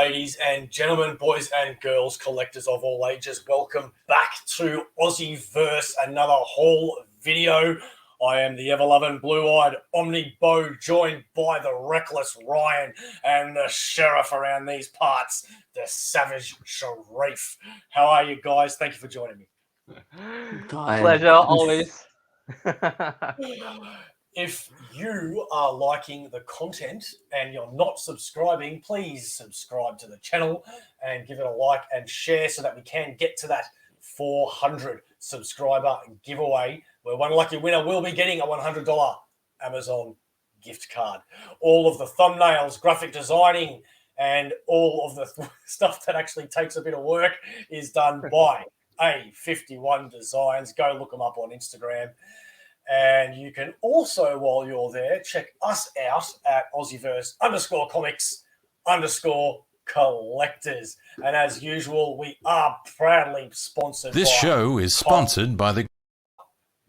ladies and gentlemen, boys and girls, collectors of all ages, welcome back to AussieVerse, another haul video. I am the ever-loving, blue-eyed OmniBeau, joined by the reckless Ryan and the sheriff around these parts, the savage Sharif. How are you guys? Thank you for joining me. Pleasure, always. If you are liking the content and you're not subscribing, please subscribe to the channel and give it a like and share so that we can get to that 400 subscriber giveaway, where one lucky winner will be getting a $100 Amazon gift card. All of the thumbnails, graphic designing, and all of the stuff that actually takes a bit of work is done by A51 Designs. Go look them up on Instagram. And you can also, while you're there, check us out at AussieVerse _comics_collectors. And as usual, we are proudly sponsored. This show is sponsored by the...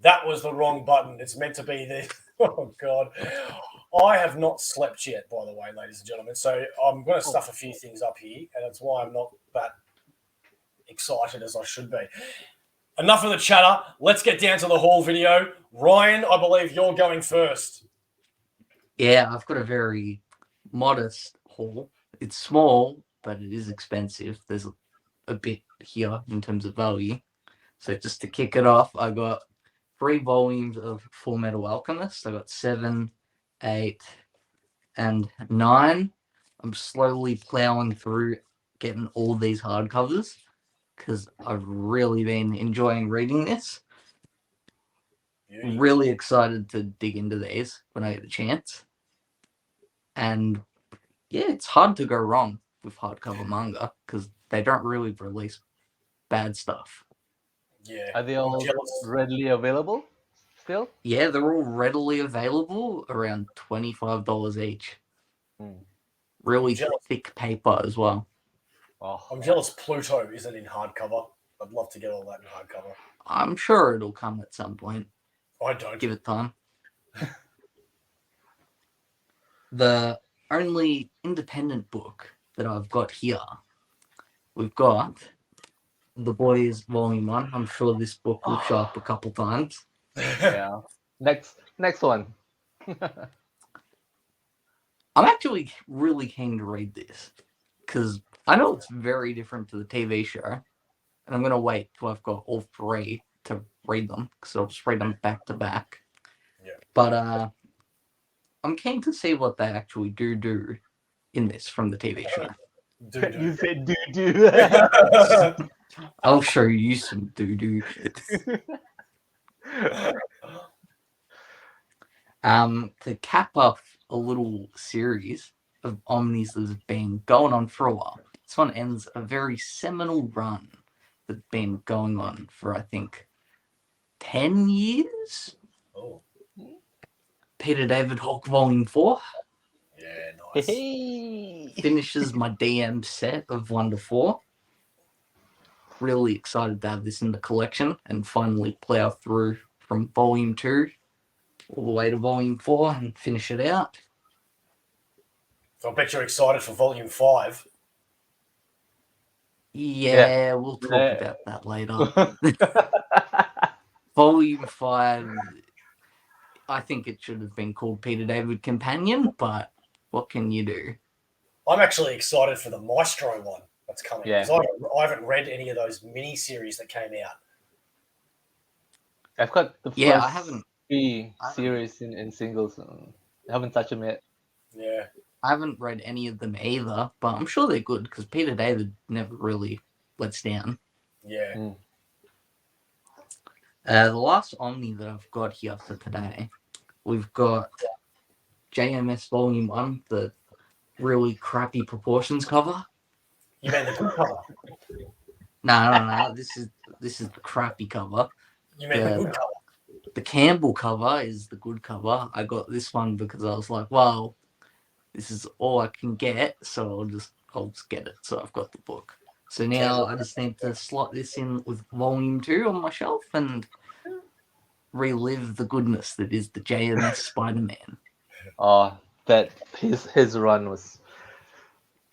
That was the wrong button. It's meant to be the... Oh, God. I have not slept yet, by the way, ladies and gentlemen. So I'm going to stuff a few things up here, and that's why I'm not that excited as I should be. Enough of the chatter. Let's get down to the haul video. Ryan, I believe you're going first. Yeah, I've got a very modest haul. It's small, but it is expensive. There's a bit here in terms of value. So just to kick it off, I got 3 volumes of Full Metal Alchemist. I got 7, 8, and 9. I'm slowly plowing through getting all these hardcovers, because I've really been enjoying reading this. Really excited to dig into these when I get the chance. And yeah, it's hard to go wrong with hardcover manga, because they don't really release bad stuff. Yeah. Are they all readily available still? Yeah, they're all readily available, around $25 each. Really thick paper as well. Oh. I'm jealous Pluto isn't in hardcover. I'd love to get all that in hardcover. I'm sure it'll come at some point. I don't. Give it time. The only independent book that I've got here, we've got The Boys Volume 1. I'm sure this book will show up a couple times. Yeah. Next one. I'm actually really keen to read this, because I know it's very different to the TV show, and I'm going to wait till I've got all 3 to read them, because I'll just read them back to back. Yeah. But I'm keen to see what they actually do in this from the TV show. You said do. I'll show you some do. To cap off a little series of Omnis that's been going on for a while. This one ends a very seminal run that's been going on for, I think, 10 years? Oh. Peter David Hawk Volume 4. Yeah, nice. Finishes my DM set of 1 to 4. Really excited to have this in the collection and finally plow through from Volume 2 all the way to Volume 4 and finish it out. I bet you're excited for Volume 5. Yeah, we'll talk about that later. Volume 5, I think it should have been called Peter David Companion, but what can you do? I'm actually excited for the Maestro one that's coming. Yeah. I haven't read any of those mini-series that came out. I've got the Yeah, first I haven't 3 series in singles. I haven't touched them yet. Yeah. I haven't read any of them either, but I'm sure they're good, because Peter David never really lets down. Yeah. The last Omni that I've got here for today, we've got JMS Volume 1, the really crappy proportions cover. You mean the good cover? No. This is the crappy cover. You mean the good cover? The Campbell cover is the good cover. I got this one because I was like, well, this is all I can get, so I'll just get it. So I've got the book. So now I just need to slot this in with Volume 2 on my shelf and relive the goodness that is the JMS Spider-Man. That his run was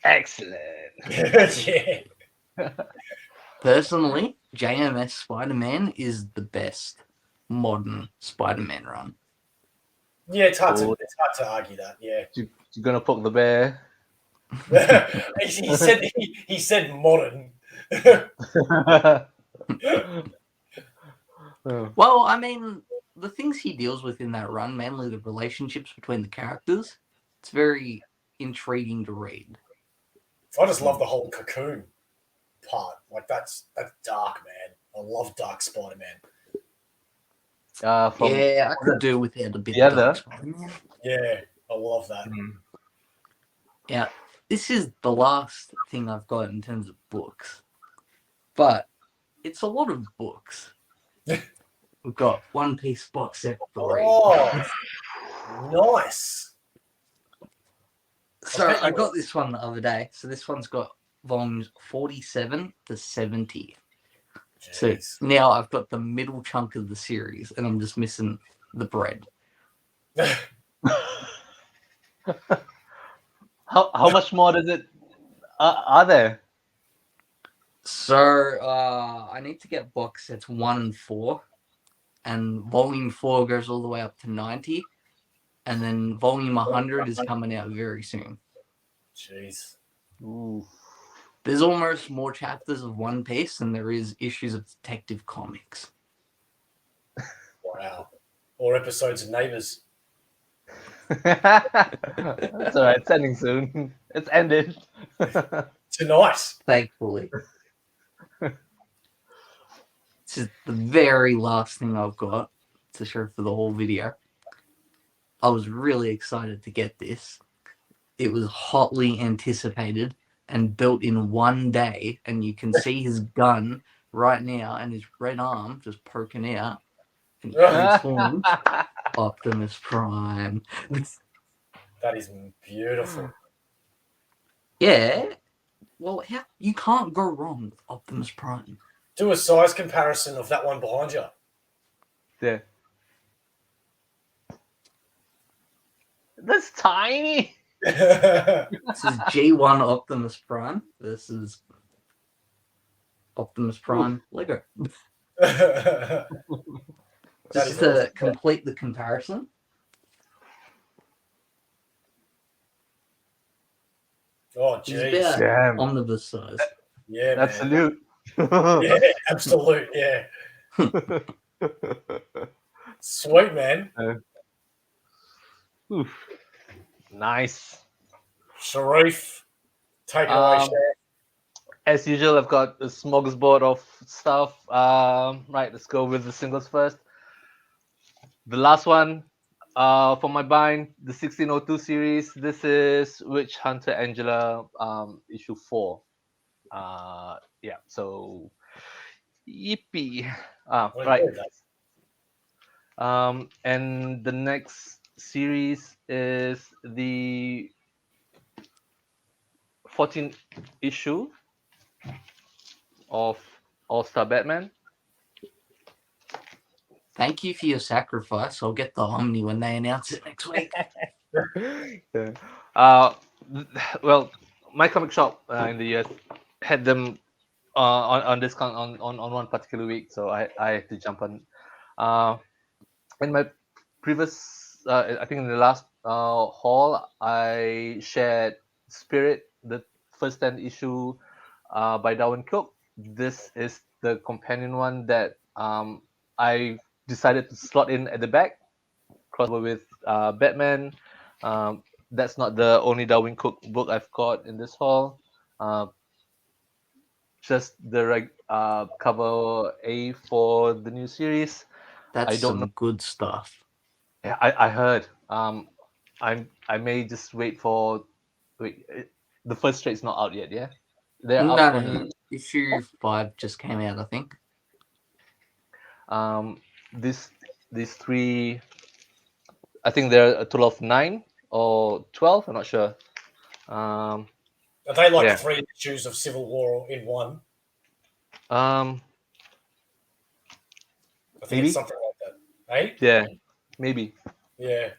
Excellent. Yeah. Personally, JMS Spider-Man is the best modern Spider-Man run. Yeah, it's hard Oh. to argue that. Yeah. You're gonna poke the bear. he said modern. Oh. Well, I mean, the things he deals with in that run, mainly the relationships between the characters, it's very intriguing to read. I just love the whole cocoon part. Like that's dark, man. I love Dark Spider-Man. From Yeah, I could do without a bit the of Dark other? Spider-Man. Yeah, I love that. Yeah, this is the last thing I've got in terms of books, but it's a lot of books. We've got One Piece box set 3. Oh, nice. So bet I you got this one the other day. So this one's got volumes 47 to 70. So Jeez. now I've got the middle chunk of the series, and I'm just missing the bread. How much more does it are there? So I need to get box sets 1 and 4, and volume 4 goes all the way up to 90, and then volume 100 is coming out very soon. Jeez. Ooh. There's almost more chapters of One Piece than there is issues of Detective Comics. Wow. Or episodes of Neighbours. That's all right. It's ending soon. It's ended. Tonight. Thankfully. This is the very last thing I've got to show for the whole video. I was really excited to get this. It was hotly anticipated and built in one day, and you can see his gun right now and his red arm just poking out, and he transforms Optimus Prime. That is beautiful. Yeah, well, you can't go wrong with Optimus Prime. Do a size comparison of that one behind you. Yeah. That's tiny. This is G1 Optimus Prime versus Optimus Prime Lego. Just to complete the comparison. Oh, He's jeez. about Damn. omnibus size. Yeah, That's man. salute. Yeah, absolute. Yeah. Sweet, man. Oof. Nice. Sharif, take it away, Chef. As usual, I've got a smorgasbord of stuff. Right, let's go with the singles first. The last one for my bind, the 1602 series. This is Witch Hunter Angela issue 4. Yeah, so yippee. Right. And the next series is the 14th issue of All-Star Batman. Thank you for your sacrifice. I'll get the Omni when they announce it next week. Yeah. Well, my comic shop in the US had them on discount on one particular week, so I had to jump on. In my previous, I think in the last haul, I shared Spirit, the first 10 issue by Darwin Cook. This is the companion one that I decided to slot in at the back, crossover with Batman. That's not the only Darwin Cook book I've got in this haul. Just the cover A for the new series. That's I don't some know. good stuff. Yeah, I heard. I may just wait for. Wait, the first trade's not out yet. Yeah, they're up on No. Issue 5 just came out, I think. These three. I think there are a total of 9 or 12. I'm not sure. Are they like Yeah. 3 issues of Civil War in one? Um, I think maybe. it's something like that. Hey? Yeah, maybe. Yeah.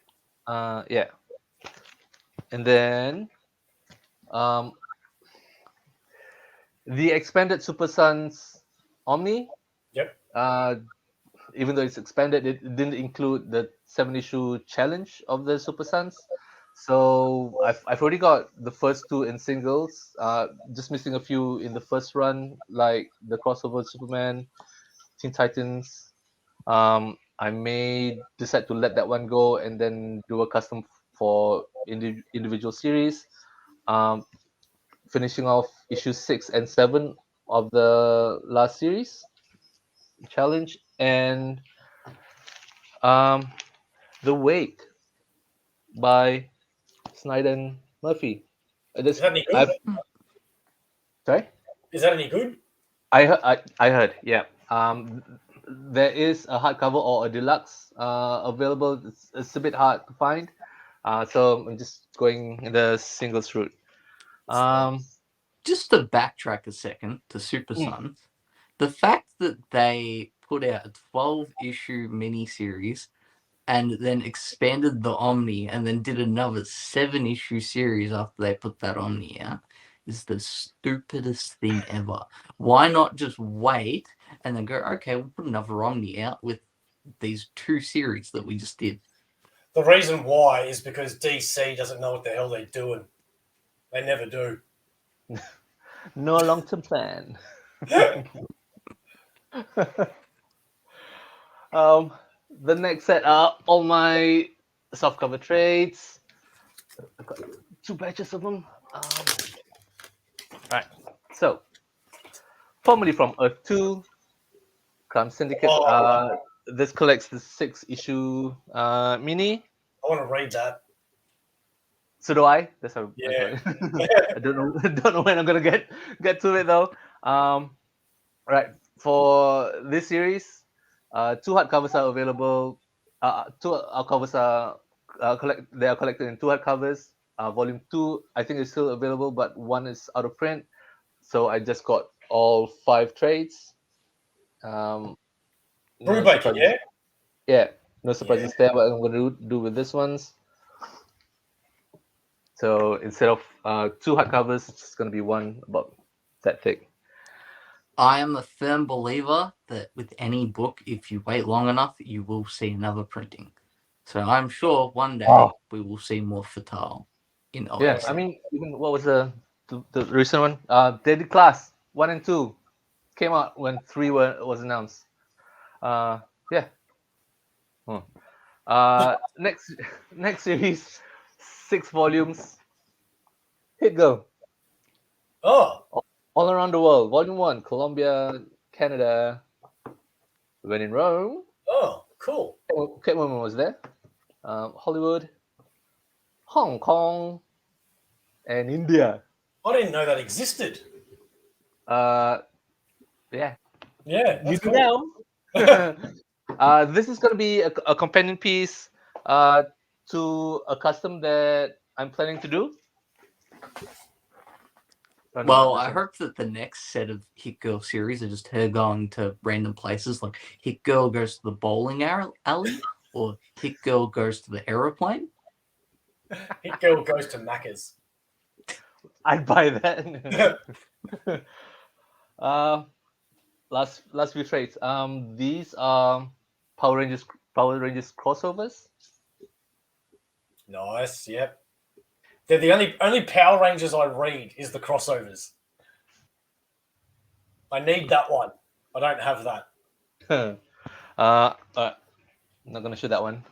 Yeah. And then the expanded Super Sons Omni. Yep. Even though it's expanded, it didn't include the 7-issue challenge of the Super Sons. So I've already got the first 2 in singles. Just missing a few in the first run, like the crossover Superman, Teen Titans. I may decide to let that one go and then do a custom for individual series. Finishing off issues 6 and 7 of the last series challenge, and The Wake by Snyder and Murphy. Is that any good? Sorry? Is that any good? I heard, yeah. There is a hardcover or a deluxe available. It's a bit hard to find, so I'm just going in the singles route. Just to backtrack a second to Super Sons, the fact that they put out a 12-issue miniseries and then expanded the Omni and then did another 7-issue series after they put that Omni out is the stupidest thing ever. Why not just wait and then go, okay, we'll put another Omni out with these 2 series that we just did? The reason why is because DC doesn't know what the hell they're doing. They never do. No long-term plan. The next set are all my softcover trades. I've got 2 batches of them. Right. So, formerly from Earth 2, Crime Syndicate. This collects the 6-issue mini. I want to read that. So do I. That's how. Yeah. I don't know when I'm gonna get to it though. Right. For this series, 2 hardcovers are available. 2 hardcovers are They are collected in 2 hardcovers. Volume 2, I think, is still available, but 1 is out of print. So I just got all 5 trades. Brubaker, yeah? Yeah, no surprises there. What I'm going to do with this ones. So instead of 2 hardcovers, it's just going to be 1 about that thick. I am a firm believer that with any book, if you wait long enough, you will see another printing. So I'm sure one day we will see more Fatale in OS. Yeah, I mean, even what was the recent one? Deadly Class 1 and 2 came out when 3 was announced. Yeah. Next series, 6 volumes. Hit Girl. Oh. All Around the World. Volume 1, Colombia, Canada. When in Rome. Oh, cool. Catwoman was there. Hollywood, Hong Kong, and India. I didn't know that existed. Yeah. Yeah, You cool. do now. This is going to be a companion piece to a custom that I'm planning to do. Well, I hope that the next set of Hit Girl series are just her going to random places, like Hit Girl goes to the bowling alley, or Hit Girl goes to the aeroplane. Hit Girl goes to Macca's. I'd buy that. Last few trades. These are Power Rangers crossovers. Nice. Yep. They're the only Power Rangers I read is the crossovers. I need that one. I don't have that. Not gonna show that one.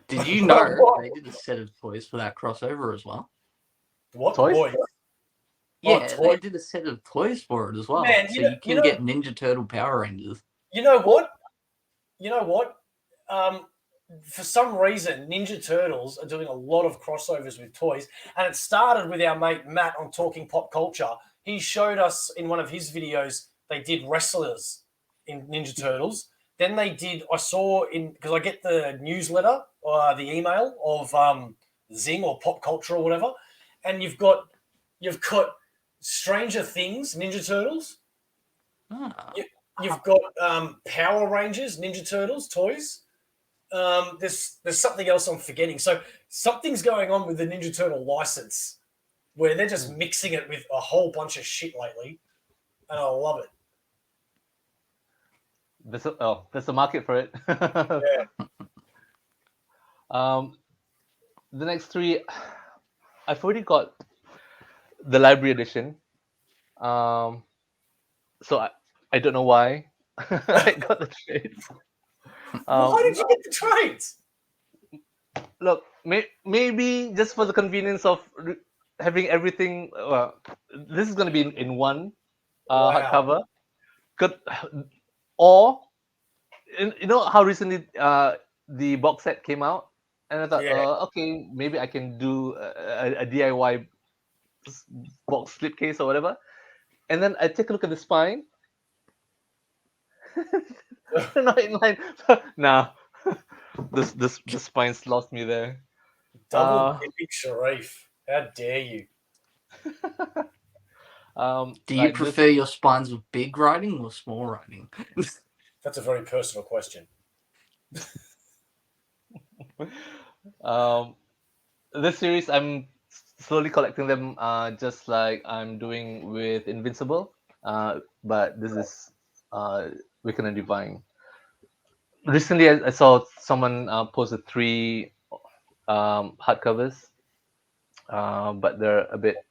Did you know they did a set of toys for that crossover as well? What toys? Yeah, they did a set of toys for it as well. Man, so you can get Ninja Turtle Power Rangers. You know what? For some reason, Ninja Turtles are doing a lot of crossovers with toys. And it started with our mate Matt on Talking Pop Culture. He showed us in one of his videos, they did wrestlers in Ninja Turtles. Then they did, I saw because I get the newsletter or the email of Zing or Pop Culture or whatever. And you've got Stranger Things, Ninja Turtles. You've got Power Rangers, Ninja Turtles, toys. There's something else I'm forgetting. So something's going on with the Ninja Turtle license. where they're just mixing it with a whole bunch of shit lately, and I love it. There's a market for it. Yeah. The next three, I've already got the library edition. So I don't know why I got the trades. Why did you get the trades? Look, maybe just for the convenience of having everything. This is going to be in one Wow. hardcover. Or you know how recently the box set came out, and I thought, Yeah. okay, maybe I can do a DIY box slipcase or whatever. And then I take a look at the spine. They're not in line. Nah, the spine's lost me there. Double dipping Sharif. How dare you? Do you prefer your spines with big writing or small writing? That's a very personal question. This series, I'm slowly collecting them, just like I'm doing with Invincible. But this is Wicked and Divine. Recently, I saw someone posted 3 hardcovers, but they're a bit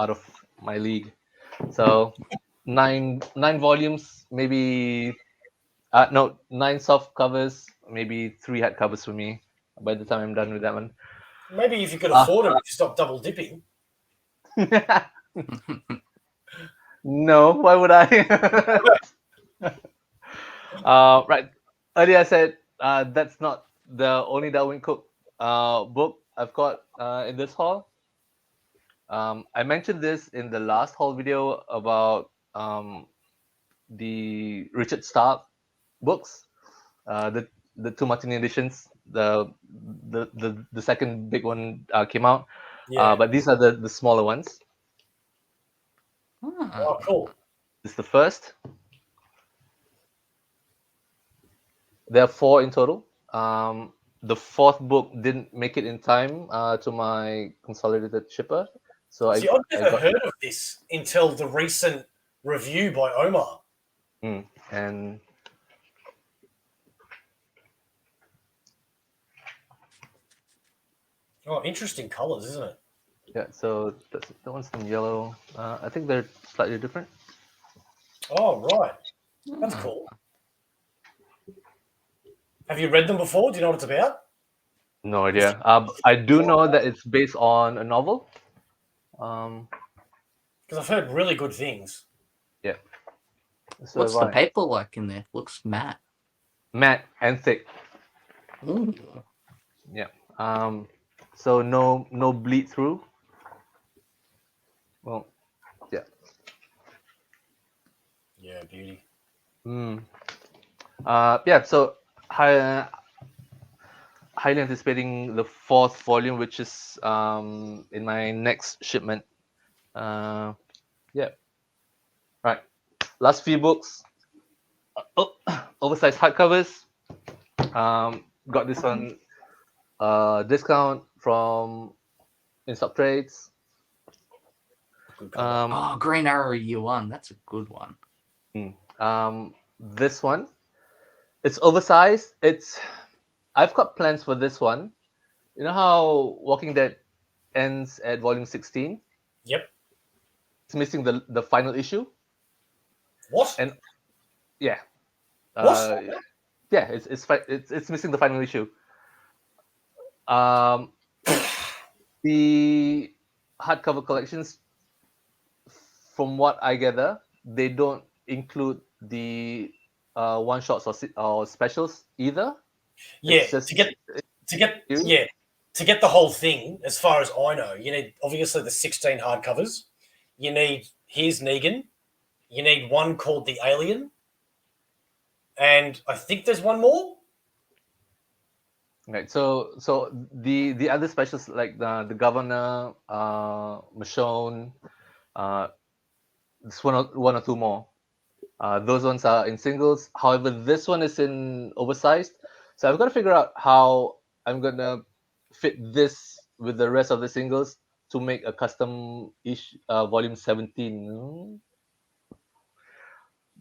out of my league. So 9 volumes, maybe no, 9 soft covers, maybe 3 hardcovers for me by the time I'm done with that one. Maybe if you could afford it, you stop double dipping. No, why would I? Right. Earlier I said that's not the only Darwin Cook book I've got in this haul. I mentioned this in the last haul video about the Richard Stark books, the 2 Martini editions. The second big one came out, Yeah. but these are the smaller ones. Oh, cool. This is the first. There are 4 in total. The 4th book didn't make it in time to my consolidated shipper, so See, I've never heard of this until the recent review by Omar. And oh, interesting colors, isn't it? yeah, so that one's in yellow. I think they're slightly different. Oh, right. That's cool. Have you read them before? Do you know what it's about? No idea. I do know that it's based on a novel. Because I've heard really good things. Yeah. So What's the paper like in there? Looks matte. Matte and thick. Ooh. Yeah. So no bleed through. Well, yeah. Yeah, beauty. Yeah. So highly anticipating the 4th volume, which is in my next shipment. Yeah. Right. Last few books. Oversized hardcovers. Got this on discount from in-stock trades. Green Arrow Year One. That's a good one. This one, it's oversized. I've got plans for this one. You know how Walking Dead ends at volume 16? Yep. It's missing the final issue. What? And yeah. What? Yeah, it's missing the final issue. The hardcover collections, from what I gather, they don't include the one shots or specials either. Yeah, It's just, to get the whole thing, as far as I know, you need obviously the 16 hardcovers. You need Here's Negan. You need one called The Alien. And I think there's one more. Right. So the other specials like the Governor, Michonne, this one or 2 more. Those ones are in singles. However, this one is in oversized. So I've got to figure out how I'm gonna fit this with the rest of the singles to make a custom volume 17.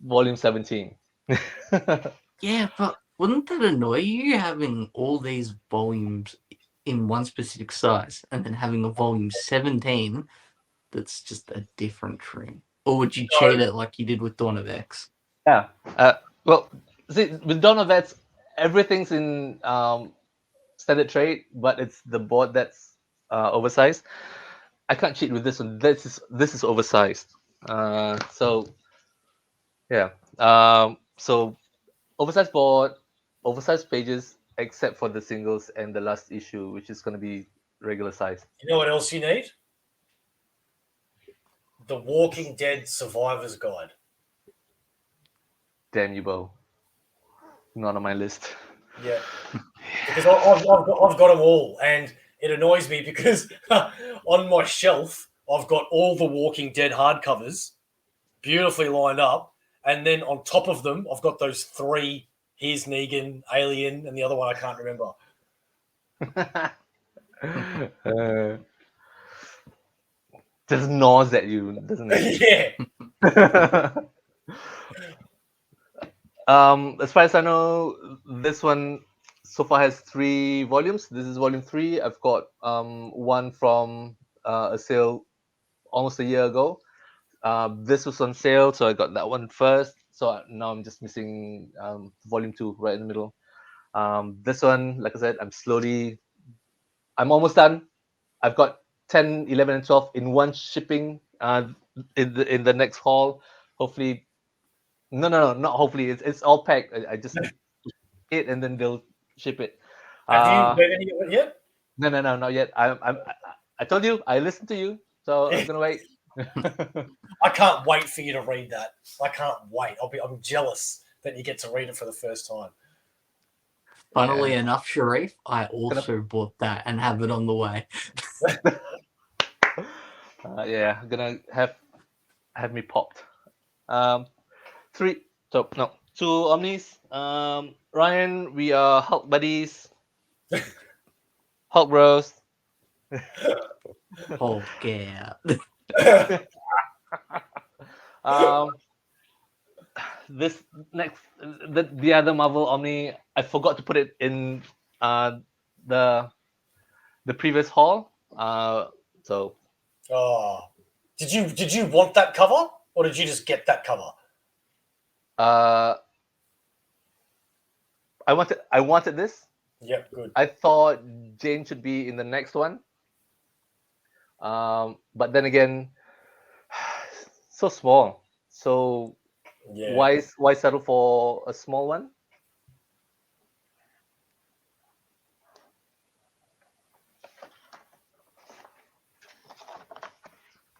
Volume 17. Yeah, but wouldn't that annoy you having all these volumes in one specific size and then having a volume 17 that's just a different trim? Or would you cheat it like you did with Dawn of X? Yeah. Well, see, with Dawn of X, everything's in standard trade, but it's the board that's oversized. I can't cheat with this one. This is oversized. So yeah. So oversized board, oversized pages, except for the singles and the last issue, which is going to be regular size. You know what else you need? The Walking Dead Survivor's Guide. Damn you, Bo. Not on my list. Yeah. Because I've got them all, and it annoys me because on my shelf, I've got all the Walking Dead hardcovers beautifully lined up, and then on top of them, I've got those 3, here's Negan, Alien, and the other one I can't remember. Just gnaws at you, doesn't it? Yeah. As far as I know, this one so far has 3 volumes. This is volume 3. I've got one from a sale almost a year ago. This was on sale, so I got that one first. So now I'm just missing volume 2 right in the middle. This one, like I said, I'm almost done. I've got 10, 11, and 12 in one shipping in the next haul. Hopefully, no, not hopefully. It's all packed. I just it and then they'll ship it. Have you read any of it yet? No, not yet. I told you I listened to you, so I'm gonna wait. I can't wait for you to read that. I can't wait. I'm jealous that you get to read it for the first time. Funnily enough, Sharif, I also bought that and have it on the way. Yeah, gonna have me popped. 3. So no, 2 Omnis. Ryan, we are Hulk buddies. Hulk bros. Oh, yeah. This next, the other Marvel Omni, I forgot to put it in the previous haul. So Oh, did you want that cover, or did you just get that cover? I wanted this. Yep, good. I thought Jane should be in the next one. But then again, so small. So Yeah. why settle for a small one?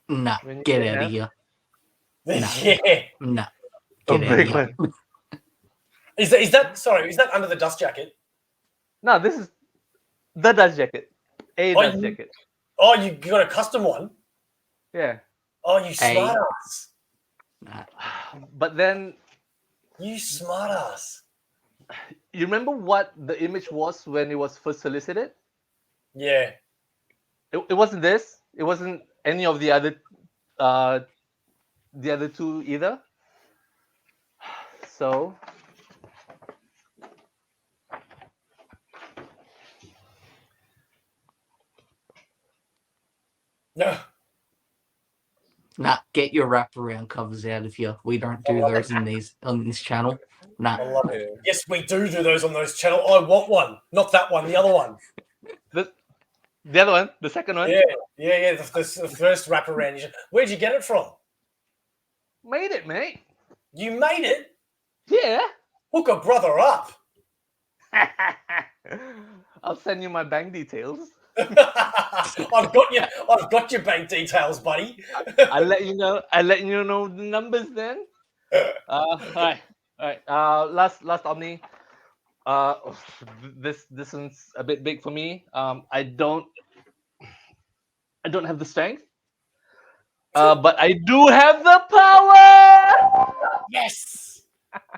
Nah, When you get can out of have here. Yeah. Nah, a get out of big here. one. Is that under the dust jacket? No, this is the dust jacket. A Oh, dust you- jacket. Oh, you got a custom one? Yeah. Oh, you smart ass. Nah. But then You smart ass. you remember what the image was when it was first solicited? Yeah. It wasn't this. It wasn't any of the other 2 either. So No. Nah, get your wraparound covers out of here. We don't do love those on this channel. Nah. I love it. Yes, we do those on those channels. I want one. Not that one, the other one. the other one, the second one, Yeah. The first wraparound. Where'd you get it from? made it, mate. You made it? Yeah. Hook a brother up. I'll send you my bank details. I've got your bank details, buddy. I'll let you know the numbers then. All right. Last Omni. This one's a bit big for me. I don't have the strength. But I do have the power. Yes.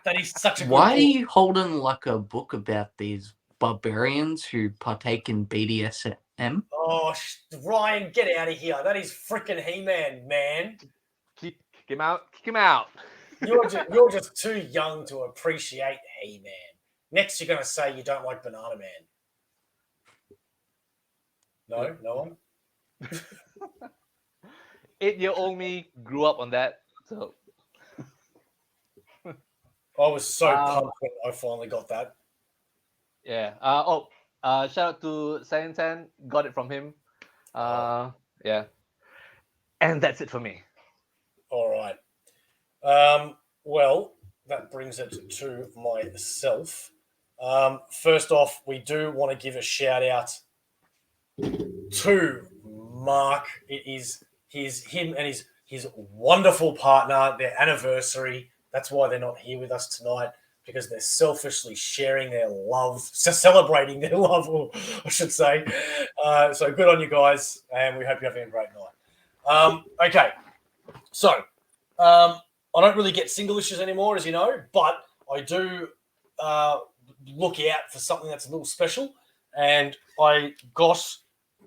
That is such a good Why are book. you holding like a book about these barbarians who partake in BDSM M. Oh, Ryan, get out of here. That is freaking He-Man, man. Kick him out. Kick him out. You're just too young to appreciate He-Man. Next, you're going to say you don't like Banana Man. No? No one? 8-year-old me grew up on that. So I was so pumped when I finally got that. yeah. Shout out to San San. Got it from him. Yeah. And that's it for me. All right. Well, that brings it to myself. First off, we do want to give a shout out to Mark. It is him and his wonderful partner, their anniversary. That's why they're not here with us tonight, because they're selfishly sharing their love, celebrating their love, or I should say. So good on you guys, and we hope you're having a great night. Okay, so I don't really get single issues anymore, as you know, but I do look out for something that's a little special, and I got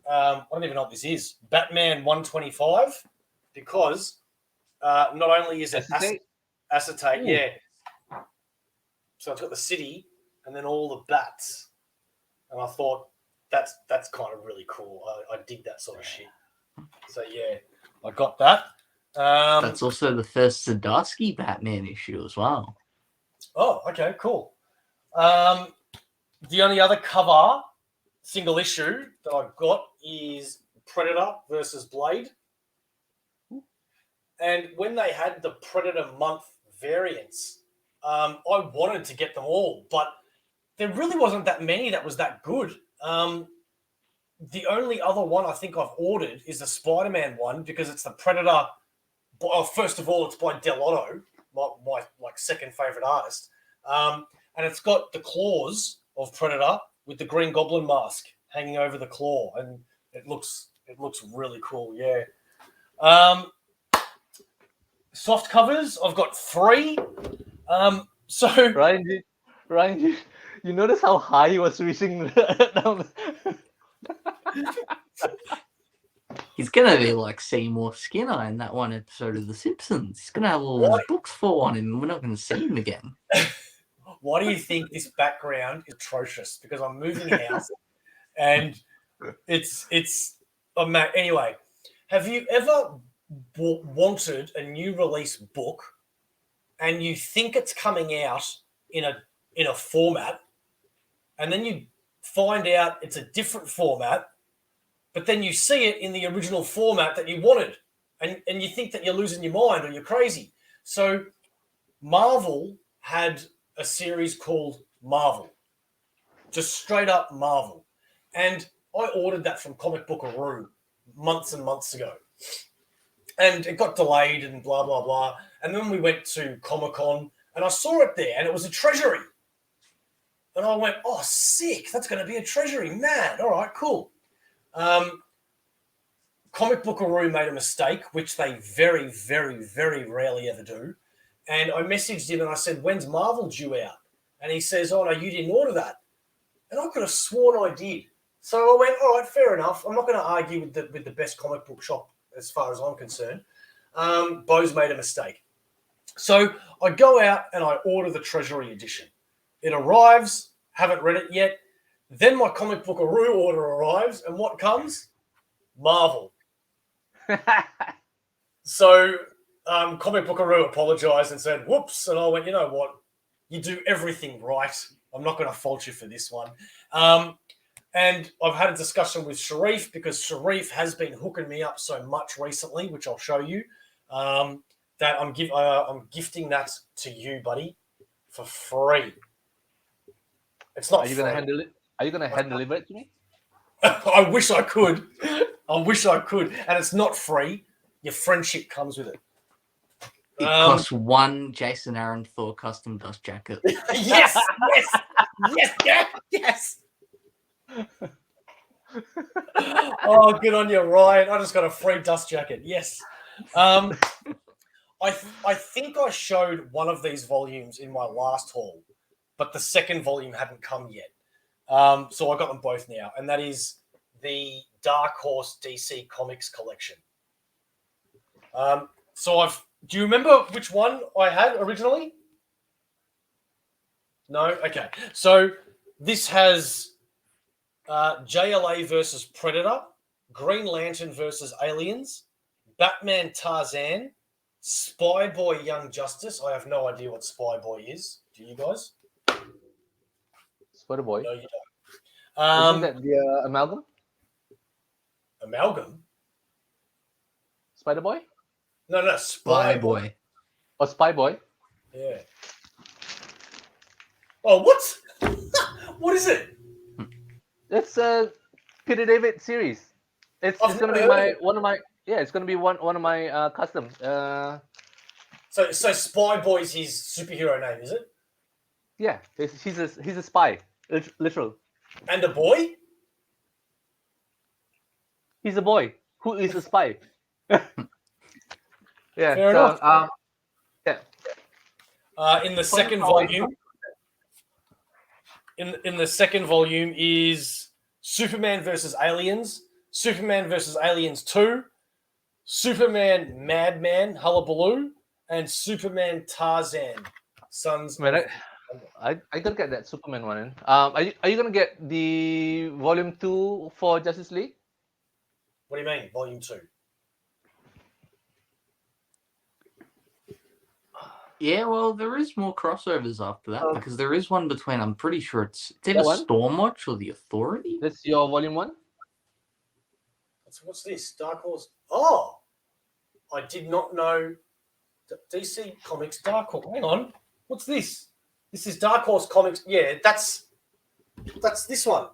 I don't even know what this is, Batman 125, because not only is it acetate, yeah. So it's got the city and then all the bats, and I thought that's kind of really cool. I dig that sort of shit. So yeah, I got that. That's also the first Zdarsky Batman issue as well. Oh, okay, cool. The only other cover single issue that I've got is Predator versus Blade. And when they had the Predator month variants, I wanted to get them all, but there really wasn't that many that was that good. The only other one I think I've ordered is the Spider-Man one, because it's the Predator. Well, first of all, it's by Delotto, my like second favorite artist, and it's got the claws of Predator with the Green Goblin mask hanging over the claw, and it looks really cool. Yeah. Soft covers, I've got 3. So Ryan, you notice how high he was reaching down? He's gonna be like Seymour Skinner in that one episode of The Simpsons. He's gonna have all his books fall on him, and we're not gonna see him again. Why do you think this background is atrocious? Because I'm moving house, and it's anyway. Have you ever wanted a new release book, and you think it's coming out in a format, and then you find out it's a different format, but then you see it in the original format that you wanted, and you think that you're losing your mind or you're crazy? So Marvel had a series called Marvel, just straight up Marvel, and I ordered that from Comic Bookaroo months and months ago, and it got delayed and blah blah blah, and then we went to Comic-Con and I saw it there, and it was a treasury, and I went, oh sick, that's going to be a treasury, mad, all right, cool. Comic Bookaroo made a mistake, which they very, very, very rarely ever do. And I messaged him and I said, when's Marvel due out? And he says, oh, no, you didn't order that. And I could have sworn I did. So I went, all right, fair enough. I'm not going to argue with the best comic book shop as far as I'm concerned. Bo's made a mistake. So I go out and I order the Treasury edition. It arrives, haven't read it yet. Then my Comic Bookaroo order arrives, and what comes? Marvel. So Comic Bookaroo apologized and said, whoops. And I went, you know what? You do everything right. I'm not going to fault you for this one. And I've had a discussion with Sharif, because Sharif has been hooking me up so much recently, which I'll show you, that I'm gifting that to you, buddy, for free. It's not. Are you going to handle it? Are you going to hand deliver it to me? I wish I could. And it's not free. Your friendship comes with it. It costs 1 Jason Aaron Thor custom dust jacket. Yes. Oh, good on you, Ryan. I just got a free dust jacket. Yes. I think I showed one of these volumes in my last haul, but the second volume hadn't come yet. So I got them both now, and that is the Dark Horse DC Comics collection. Do you remember which one I had originally? No? Okay. So this has JLA versus Predator, Green Lantern versus Aliens, Batman Tarzan, Spy Boy Young Justice. I have no idea what Spy Boy is. Do you guys? Spider Boy. No, you don't. Isn't that the amalgam? Amalgam? Spider Boy? No, Spy Boy. Or Spy Boy? Yeah. Oh, what? What is it? It's a Peter David series. It's gonna be it's gonna be one of my custom. So Spy Boy's his superhero name, is it? Yeah, he's a spy, literal. And a boy? He's a boy who is a spy. Yeah. Fair enough. Yeah. In the second volume. In the second volume is Superman versus Aliens, Superman versus Aliens 2, Superman Madman Hullabaloo, and Superman Tarzan. Sons. Man, I gotta get that Superman one in. Are you gonna get the volume 2 for Justice League? What do you mean, volume 2? Yeah, well, there is more crossovers after that because there is one between. I'm pretty sure it's either That one? Stormwatch or the Authority. That's your volume 1. What's this? Dark Horse. Oh, I did not know. DC Comics Dark Horse. Hang on. What's this? This is Dark Horse Comics. Yeah, that's this one.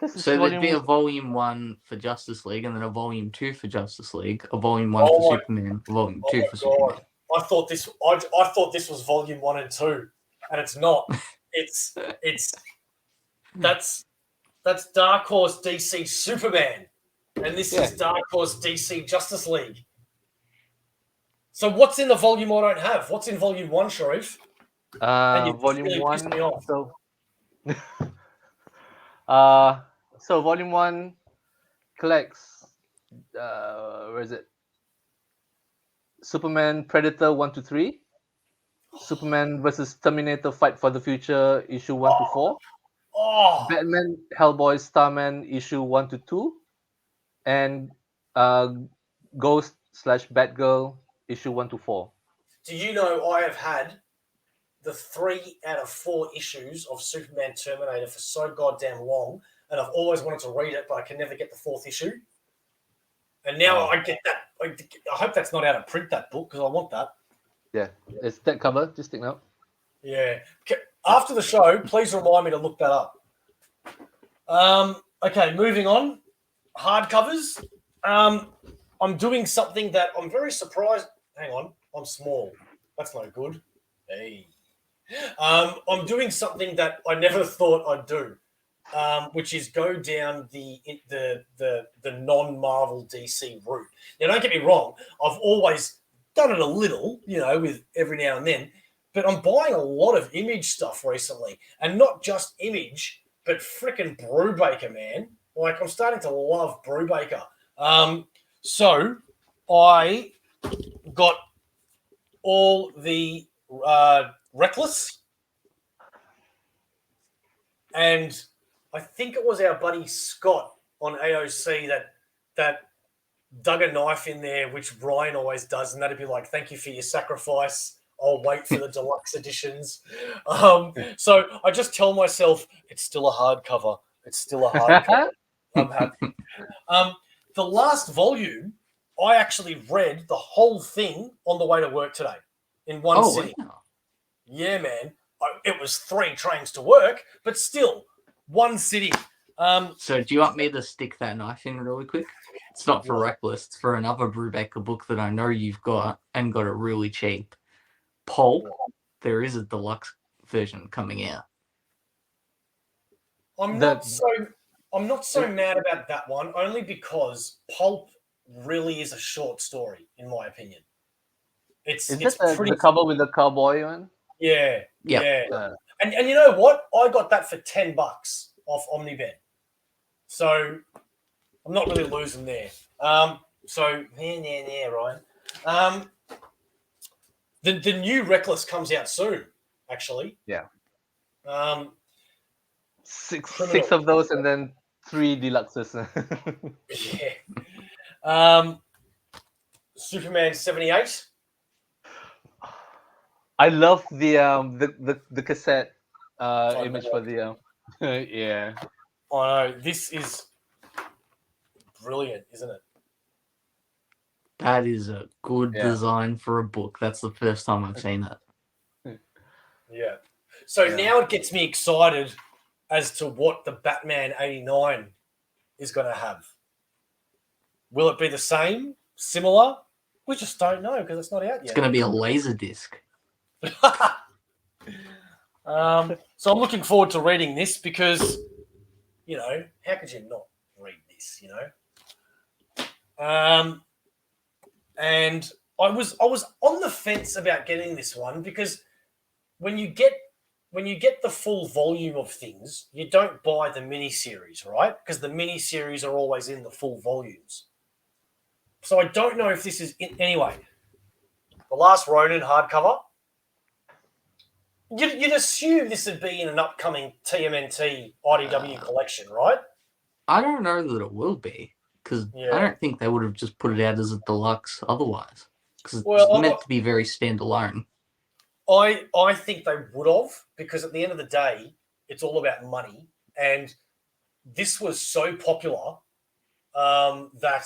So there'd be a volume 1 for Justice League, and then a volume 2 for Justice League, a volume 1 for Superman, a volume 2 for Superman. I thought this was volume 1 and 2, and it's not. It's that's Dark Horse DC Superman, and this is Dark Horse DC Justice League. So what's in the volume I don't have? What's in volume 1, Sharif? Volume really 1. pissed me off. So volume 1 collects where is it? Superman Predator 1 to 3, Superman versus Terminator Fight for the Future issue 1 to 4, Batman Hellboy Starman issue 1 to 2, and Ghost/Batgirl issue 1 to 4. Do you know I have had the 3 out of 4 issues of Superman Terminator for so goddamn long, and I've always wanted to read it, but I can never get the 4th issue. And now I get that. I hope that's not out of print, that book, because I want that. Yeah, it's that cover. Just stick out. Yeah. After the show, please remind me to look that up. Okay, moving on. Hardcovers. I'm doing something that I'm very surprised. Hang on, I'm small. That's no good. Hey. I'm doing something that I never thought I'd do, which is go down the non-Marvel DC route. Now, don't get me wrong. I've always done it a little, with every now and then, but I'm buying a lot of Image stuff recently, and not just Image, but frickin' Brubaker, man. Like, I'm starting to love Brubaker. So I got all the Reckless, and I think it was our buddy Scott on AOC that dug a knife in there, which Ryan always does, and that'd be like, thank you for your sacrifice. I'll wait for the deluxe editions. So I just tell myself it's still a hardcover. It's still a hardcover. I'm happy. The last volume, I actually read the whole thing on the way to work today in one sitting. Wow. Yeah, man. It was 3 trains to work, but still, one sitting. So do you want me to stick that knife in really quick? It's not for Reckless. It's for another Brubaker book that I know you've got and got it really cheap. Pulp. There is a deluxe version coming out. I'm not so mad about that one, only because Pulp really is a short story, in my opinion. It's pretty the cover with the cowboy one? Yeah. And you know what? I got that for $10 off OmniBeau. So I'm not really losing there. So Ryan. The new Reckless comes out soon, actually. Yeah. Six Criminal. of those, and then 3 deluxes. Yeah. Superman 78. I love the cassette image know. for the yeah. I know this is brilliant, isn't it? That is a good Yeah. design for a book. That's the first time I've seen it. Yeah. So Yeah. now it gets me excited as to what the Batman 89 is going to have. Will it be the same? Similar? We just don't know because it's not out It's yet. going to be a laser disc. So I'm looking forward to reading this because, how could you not read this, And I was on the fence about getting this one because when you get the full volume of things, you don't buy the mini series, right? Because the mini series are always in the full volumes. So I don't know if this is anyway. The Last Ronin hardcover. You'd assume this would be in an upcoming TMNT IDW collection, right? I don't know that it will be because I don't think they would have just put it out as a deluxe otherwise because it's meant to be very standalone. I think they would have because at the end of the day, it's all about money, and this was so popular that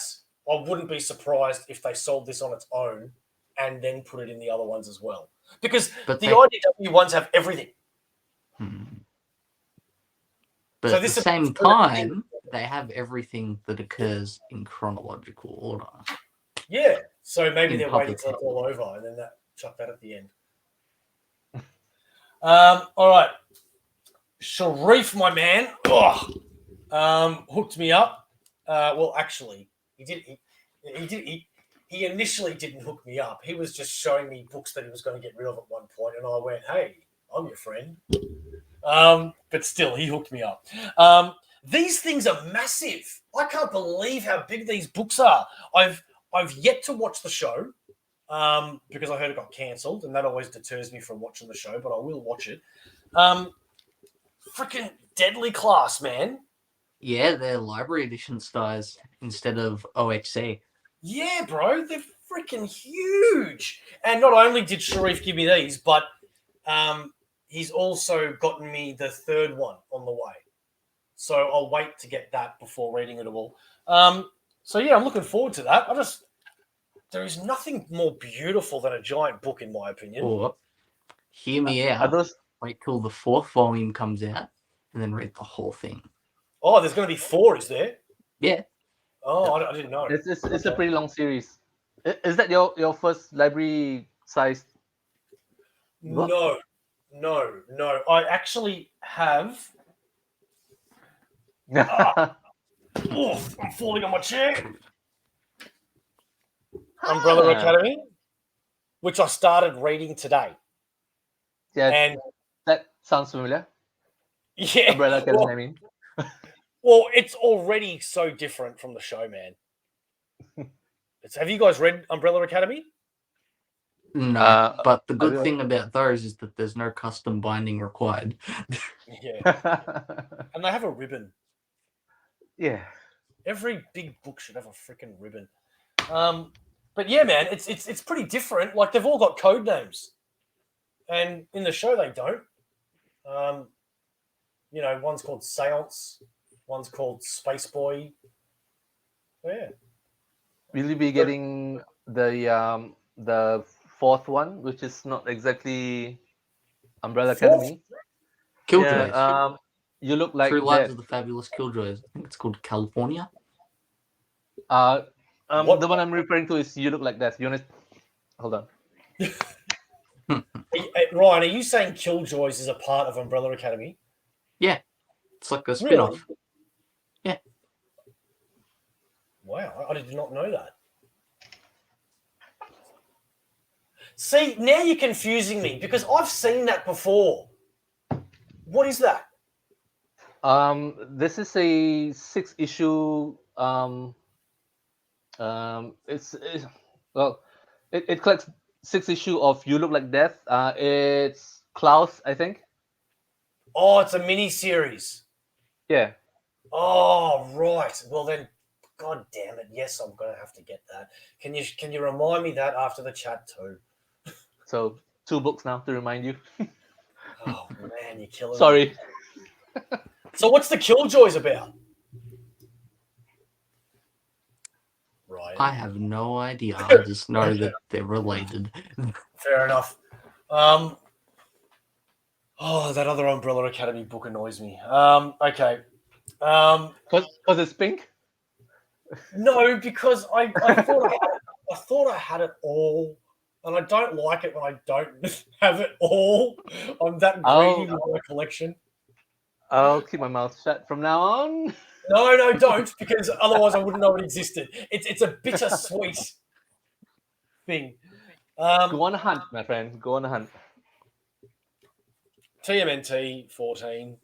I wouldn't be surprised if they sold this on its own and then put it in the other ones as well. Because the IDW ones have everything. But so at the same time, they have everything that occurs in chronological order. Yeah. So maybe they're waiting till it's all over and then chuck that at the end. All right. Sharif, my man, hooked me up. Well, actually, he initially didn't hook me up. He was just showing me books that he was going to get rid of at one point, and I went, "Hey, I'm your friend." But still, he hooked me up. These things are massive. I can't believe how big these books are. I've yet to watch the show because I heard it got cancelled, and that always deters me from watching the show. But I will watch it. Freaking Deadly Class, man. Yeah, they're library edition styles instead of OXC. Yeah, bro, they're freaking huge. And not only did Sharif give me these, but he's also gotten me the third one on the way. So I'll wait to get that before reading it all. So yeah, I'm looking forward to that. There is nothing more beautiful than a giant book, in my opinion. Or hear me out. Wait till the 4th volume comes out and then read the whole thing. Oh, there's going to be 4, is there? Yeah. Oh, I didn't know. It's a pretty long series. Is that your first library size book? No. I actually have. I'm falling on my chair. Umbrella Academy, which I started reading today. Yeah, and that sounds familiar. Yeah, Umbrella Academy. I mean, well, it's already so different from the show, man. Have you guys read Umbrella Academy? No, but the good thing about those is that there's no custom binding required. Yeah, and they have a ribbon. Yeah, every big book should have a freaking ribbon. But yeah, man, it's pretty different. Like they've all got code names, and in the show they don't. One's called Seance, one's called Space Boy. Yeah. Will you be getting the 4th one, which is not exactly Umbrella Academy? Killjoys. Yeah, you look like True Lives of the Fabulous Killjoys. I think it's called California. The one I'm referring to is You Look Like That. You want to hold on? Ryan, are you saying Killjoys is a part of Umbrella Academy? Yeah, it's like a spin-off. Really? Yeah. Wow, I did not know that. See, now you're confusing me because I've seen that before. What is that? This is a 6 issue. It's well, it collects 6 issue of You Look Like Death. It's Klaus, I think. Oh, it's a mini series. Yeah. Oh, right. Well then, god damn it. Yes, I'm gonna have to get that. Can you remind me that after the chat too? So 2 books now to remind you. Oh man, you're killing me. Sorry. So what's the Killjoys about? Right. I have no idea. I just know that they're related. Fair enough. Oh, that other Umbrella Academy book annoys me. Okay. Cause it's pink. No, because I thought I had it all, and I don't like it when I don't have it all. I'm that greedy with my collection. I'll keep my mouth shut from now on. No, don't, because otherwise I wouldn't know it existed. It's a bittersweet thing. Go on a hunt, my friend. Go on a hunt. TMNT 14.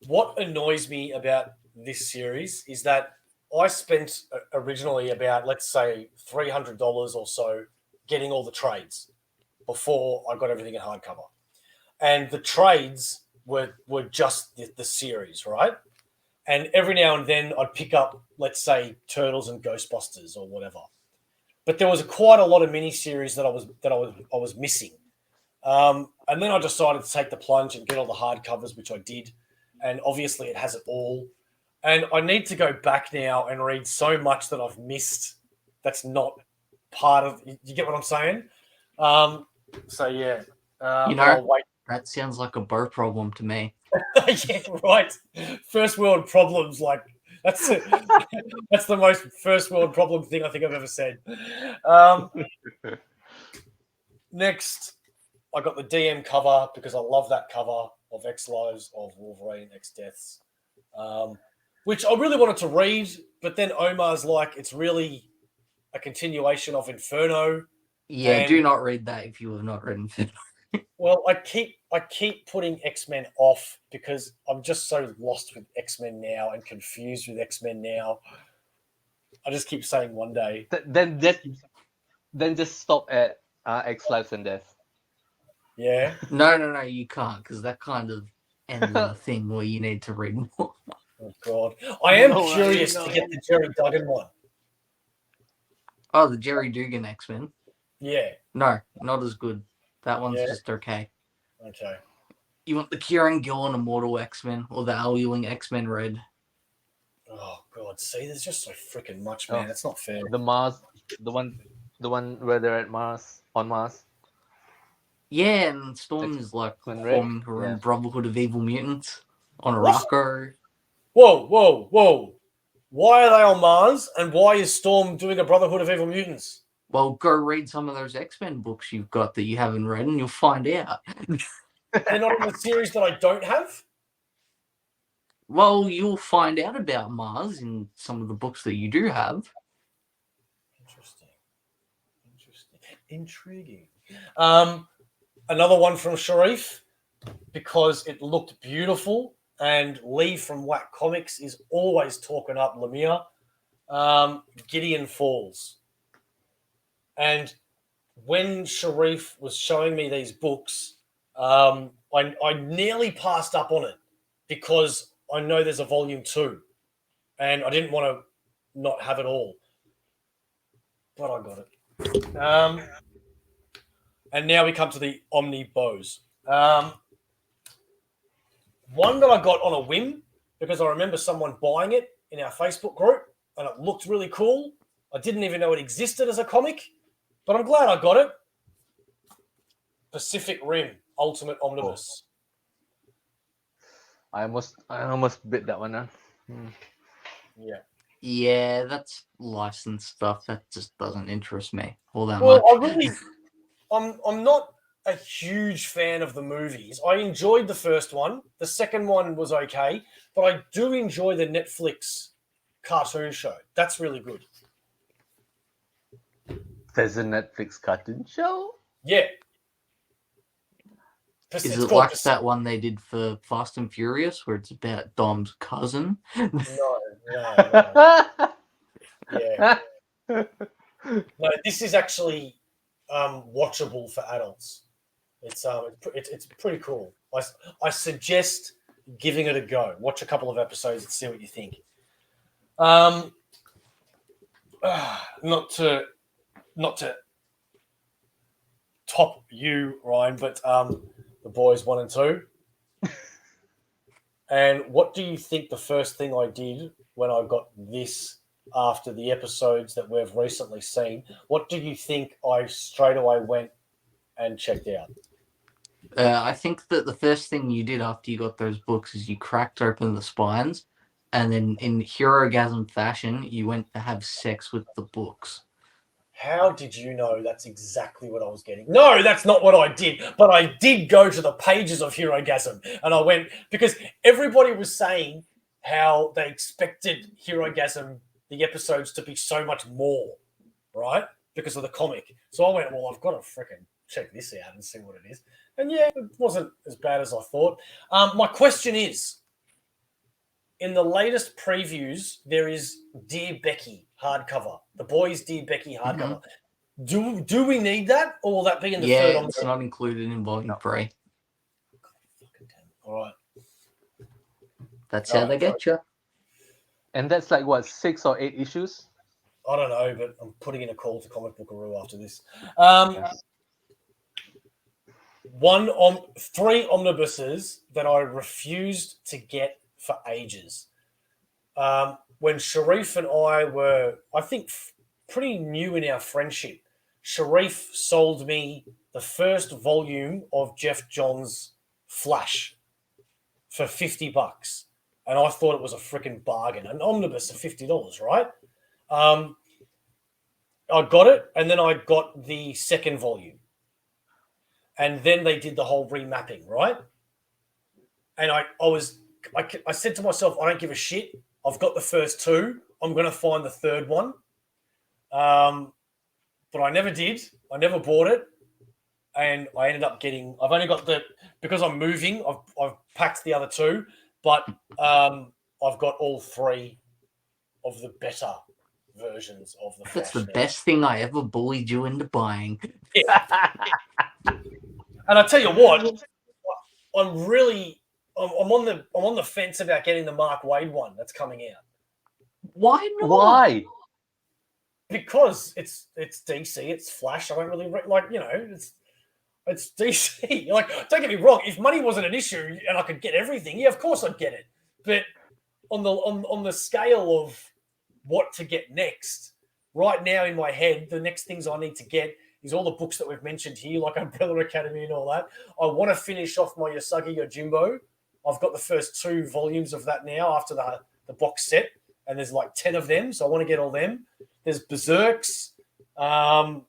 What annoys me about this series is that I spent originally about, let's say, $300 or so getting all the trades before I got everything in hardcover. And the trades were just the series, right? And every now and then I'd pick up, let's say, Turtles and Ghostbusters or whatever. But there was quite a lot of miniseries that I was missing. And then I decided to take the plunge and get all the hardcovers, which I did. And obviously it has it all. And I need to go back now and read so much that I've missed that's not part of... You get what I'm saying? So, yeah. I'll wait. That sounds like a Bo problem to me. Yeah, right. First world problems, like... That's the most first world problem thing I think I've ever said. Next... I got the DM cover because I love that cover of X Lives of Wolverine, X Deaths, which I really wanted to read, but then Omar's like, it's really a continuation of Inferno. Yeah, do not read that if you have not read Inferno. Well, I keep putting X-Men off because I'm just so lost with X-Men now and confused with X-Men now. I just keep saying one day. Then just stop at X Lives and Death. Yeah. No, you can't, because that kind of ends the thing where you need to read more. Oh God, I am curious to get the Jerry Duggan one. Oh, the Jerry Dugan X-Men. Yeah. No, not as good. That one's just okay. Okay. You want the Kieran Gillen Immortal X-Men or the Al Ewing X-Men Red? Oh God, see, there's just so freaking much, man. It's not fair. The Mars, the one where they're at Mars, on Mars. Yeah, and Storm is like forming her own Brotherhood of Evil Mutants on Arakko. Whoa. Why are they on Mars, and why is Storm doing a Brotherhood of Evil Mutants? Well, go read some of those X-Men books you've got that you haven't read, and you'll find out. They're not in the series that I don't have? Well, you'll find out about Mars in some of the books that you do have. Intriguing. Another one from Sharif, because it looked beautiful, and Lee from Whack Comics is always talking up Lemire. Gideon Falls. And when Sharif was showing me these books, I nearly passed up on it because I know there's a volume 2 and I didn't want to not have it all. But I got it. And now we come to the OmniBeaux. One that I got on a whim because I remember someone buying it in our Facebook group and it looked really cool. I didn't even know it existed as a comic, but I'm glad I got it. Pacific Rim Ultimate Omnibus. I almost bit that one now. Yeah. Yeah, that's licensed stuff. That just doesn't interest me all that much. I'm not a huge fan of the movies. I enjoyed the first one. The second one was okay, but I do enjoy the Netflix cartoon show. That's really good. There's a Netflix cartoon show? Yeah. Is it's it called like that one they did for Fast and Furious, where it's about Dom's cousin? No. Yeah. No, this is actually watchable for adults. It's pretty cool. I suggest giving it a go. Watch a couple of episodes and see what you think. Not to top you, Ryan, but the boys 1 and 2. And what do you think the first thing I did when I got this after the episodes that we've recently seen? What do you think I straight away went and checked out? I think that the first thing you did after you got those books is you cracked open the spines, and then in Herogasm fashion, you went to have sex with the books. How did you know that's exactly what I was getting? No, that's not what I did. But I did go to the pages of Herogasm, and I went because everybody was saying how they expected Herogasm, the episodes, to be so much more, right? Because of the comic. So I went, well, I've got to freaking check this out and see what it is. And yeah, it wasn't as bad as I thought. My question is, in the latest previews, there is Dear Becky hardcover. The boys' Dear Becky hardcover. Do we need that, or will that be in the third? Yeah, it's not included in Volume 3. All right. That's how they get you. And that's like what, 6 or 8 issues? I don't know, but I'm putting in a call to Comic Bookaroo after this. Three omnibuses that I refused to get for ages. When Sharif and I were, I think, pretty new in our friendship, Sharif sold me the first volume of Jeff Johns' Flash for $50. And I thought it was a freaking bargain. An omnibus of $50, right? I got it, and then I got the second volume. And then they did the whole remapping, right? And I said to myself, I don't give a shit. I've got the first 2. I'm going to find the third one. But I never did. I never bought it. And I ended up getting, I've only got because I'm moving, I've packed the other 2, but I've got all 3 of the better versions of the Flash. That's the best thing I ever bullied you into buying. Yeah. And I tell you what, I'm on the fence about getting the Mark Waid one that's coming out. Why not? Why? Because it's DC, it's Flash. I don't really it's DC. Like, don't get me wrong. If money wasn't an issue and I could get everything, yeah, of course I'd get it. But on the scale of what to get next, right now in my head, the next things I need to get is all the books that we've mentioned here, like Umbrella Academy and all that. I want to finish off my Yasagi Yojimbo. I've got the first 2 volumes of that now after the box set, and there's like 10 of them, so I want to get all them. There's Berserks. I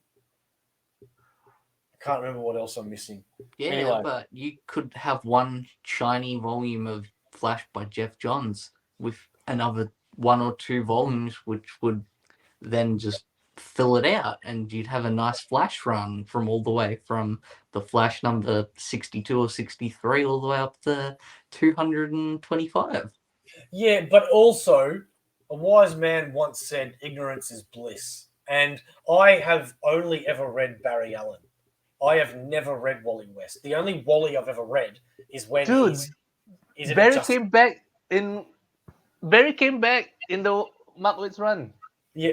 can't remember what else I'm missing. Yeah, anyway. But you could have one shiny volume of Flash by Jeff Johns with another 1 or 2 volumes, which would then just fill it out, and you'd have a nice Flash run from all the way from the Flash number 62 or 63 all the way up to 225. Yeah, but also a wise man once said ignorance is bliss. And I have only ever read Barry Allen. I have never read Wally West. The only Wally I've ever read is when Barry came back in the Mark Waid's run. Yeah.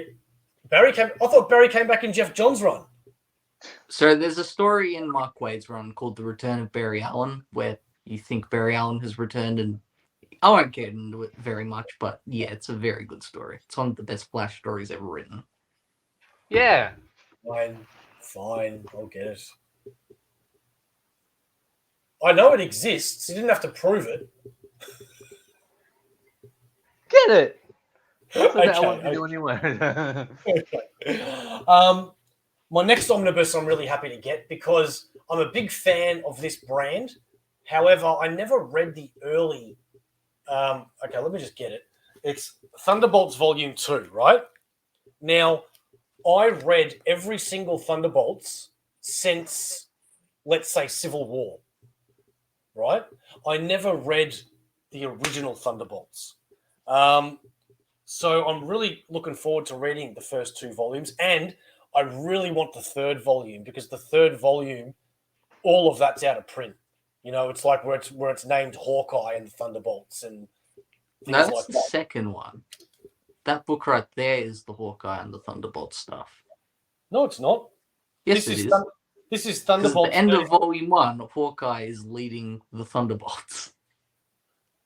I thought Barry came back in Jeff Johns' run. So there's a story in Mark Waid's run called The Return of Barry Allen, where you think Barry Allen has returned, and I won't get into it very much, but yeah, it's a very good story. It's one of the best Flash stories ever written. Yeah. Fine, I'll get it. I know it exists. You didn't have to prove it. Get it. So Okay, that I won't be the only one. My next omnibus I'm really happy to get because I'm a big fan of this brand. However, I never read the early. Okay, let me just get it. It's Thunderbolts Volume 2, right? Now, I read every single Thunderbolts since, let's say, Civil War. right? I never read the original Thunderbolts. So I'm really looking forward to reading the first 2 volumes, and I really want the 3rd volume because the 3rd volume, all of that's out of print. You know, it's like where it's named Hawkeye and the Thunderbolts and No, things that's like the that. second one. That book right there is the Hawkeye and the Thunderbolt stuff. No, it's not. Yes, This it is is. This is Because at Thunderbolts. the end of Volume 1, Hawkeye is leading the Thunderbolts.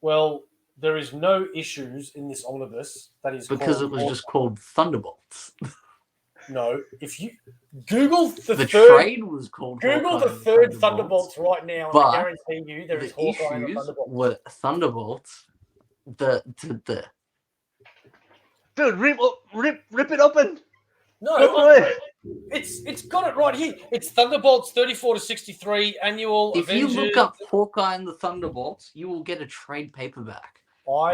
Well, there is no issues in this omnibus that is Because called it was just called Thunderbolts. No, if you Google The third, trade was called Google Hawkeye the and 3rd Thunderbolts right now, and but I guarantee you there is the Hawkeye and the issues Thunderbolts. were Thunderbolts. The Dude, rip it open. No, Go for it. it's got it right here. It's Thunderbolts 34 to 63 annual if Avengers. you look up Hawkeye and the Thunderbolts, you will get a trade paperback,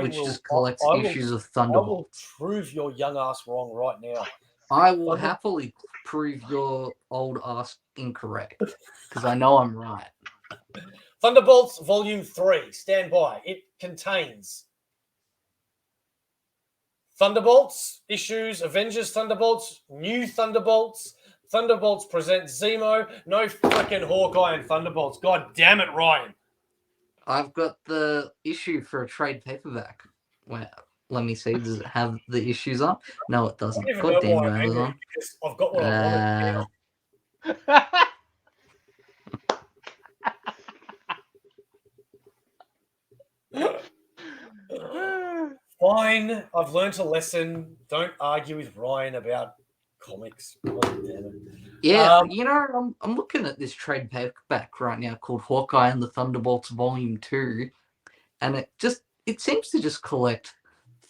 which just collects issues of Thunderbolts. I will prove your young ass wrong right now. I will happily prove your old ass incorrect because I know I'm right. Thunderbolts Volume 3. Stand by. It contains Thunderbolts issues, Avengers Thunderbolts, New Thunderbolts, Thunderbolts present Zemo. No freaking Hawkeye and Thunderbolts. God damn it, Ryan. I've got the issue for a trade paperback. Well, let me see. Does it have the issues on? No, it doesn't. God damn you, Amazon. Because I've got what I wanted now. Fine. I've learnt a lesson. Don't argue with Ryan about comics. God damn it. Yeah, I'm looking at this trade paperback right now called Hawkeye and the Thunderbolts Volume 2, and it seems to just collect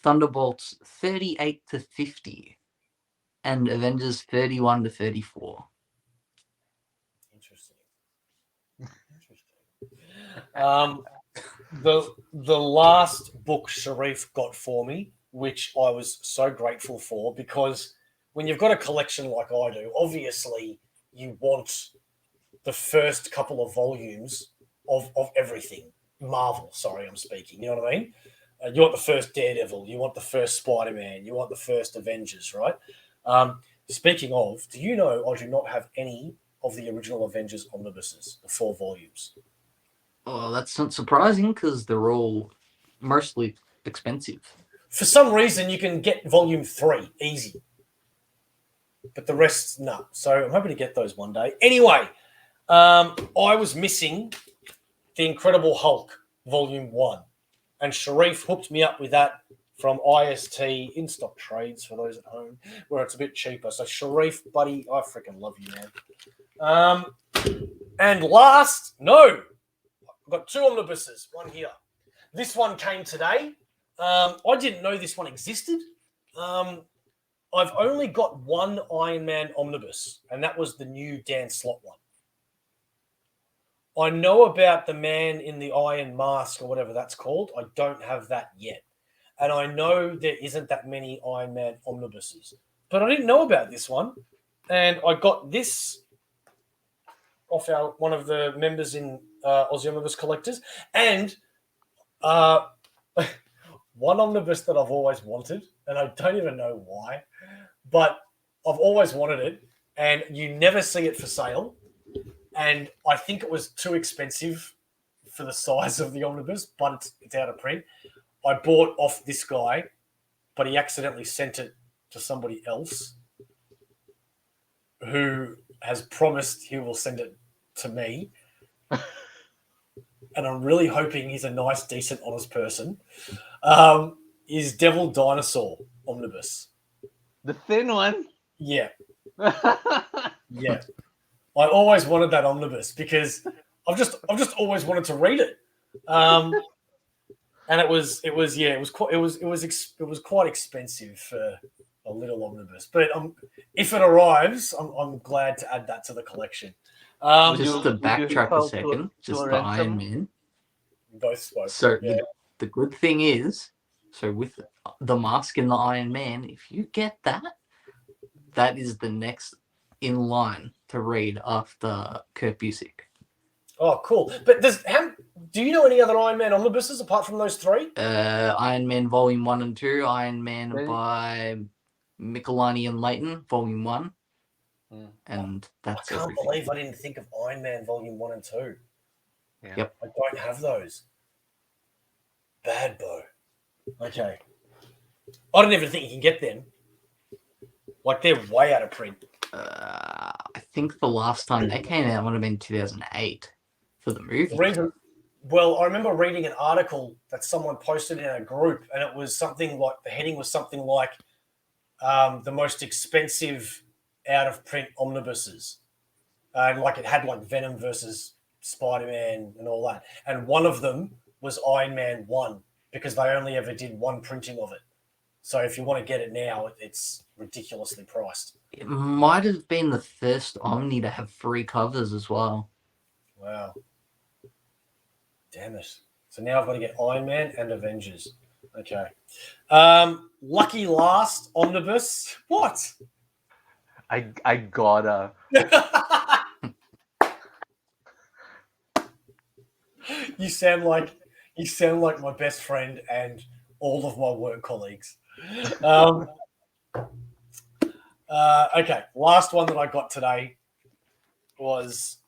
Thunderbolts 38 to 50 and Avengers 31 to 34. Interesting. The last book Sharif got for me, which I was so grateful for, because when you've got a collection like I do, obviously you want the first couple of volumes of everything. Marvel, sorry, I'm speaking. You know what I mean? You want the first Daredevil, you want the first Spider-Man, you want the first Avengers, right? Speaking of, do you know I do not have any of the original Avengers omnibuses, the 4 volumes? Oh, that's not surprising because they're all mostly expensive. For some reason, you can get volume 3 easy, but the rest, no. So I'm hoping to get those one day. Anyway, I was missing the Incredible Hulk volume 1, and Sharif hooked me up with that from IST in stock trades for those at home, where it's a bit cheaper. So Sharif, buddy, I freaking love you, man. And last, no, I've got 2 omnibuses, one here. This one came today. I didn't know this one existed. I've only got one Iron Man omnibus, and that was the new Dan Slott one. I know about the Man in the Iron Mask or whatever that's called. I don't have that yet. And I know there isn't that many Iron Man omnibuses. But I didn't know about this one. And I got this off one of the members in Aussie Omnibus Collectors. And one omnibus that I've always wanted, and I don't even know why, but I've always wanted it, and you never see it for sale. And I think it was too expensive for the size of the omnibus, but it's out of print. I bought off this guy, but he accidentally sent it to somebody else who has promised he will send it to me. And I'm really hoping he's a nice, decent, honest person. Is Devil Dinosaur omnibus. The thin one? Yeah. Yeah. I always wanted that omnibus because I've just always wanted to read it. And it was quite expensive for a little omnibus. But if it arrives, I'm glad to add that to the collection. Just to backtrack a second, just the Iron Man. Both spoke. So yeah. the good thing is, so with the mask and the Iron Man, if you get that, that is the next in line to read after Kurt Busiek. Oh, cool. But do you know any other Iron Man omnibuses apart from those three? Iron Man Volume 1 and 2, Iron Man Really? by Michelani and Layton, Volume 1. Mm. And I that's can't everything. believe I didn't think of Iron Man Volume 1 and 2. Yeah. Yep. I don't have those. Bad Bo. Okay. I don't even think you can get them. Like, they're way out of print. I think the last time they came out would have been 2008 for the movie. Well, I remember reading an article that someone posted in a group, and it was something like, the heading was something like the most expensive out-of-print omnibuses. And like it had like Venom versus Spider-Man and all that. And one of them was Iron Man 1 because they only ever did one printing of it. So if you want to get it now, it's ridiculously priced. It might have been the first Omni to have 3 covers as well. Wow. Damn it. So now I've got to get Iron Man and Avengers. Okay. Lucky last omnibus. What? I gotta. You sound like my best friend and all of my work colleagues. Okay, last one that I got today was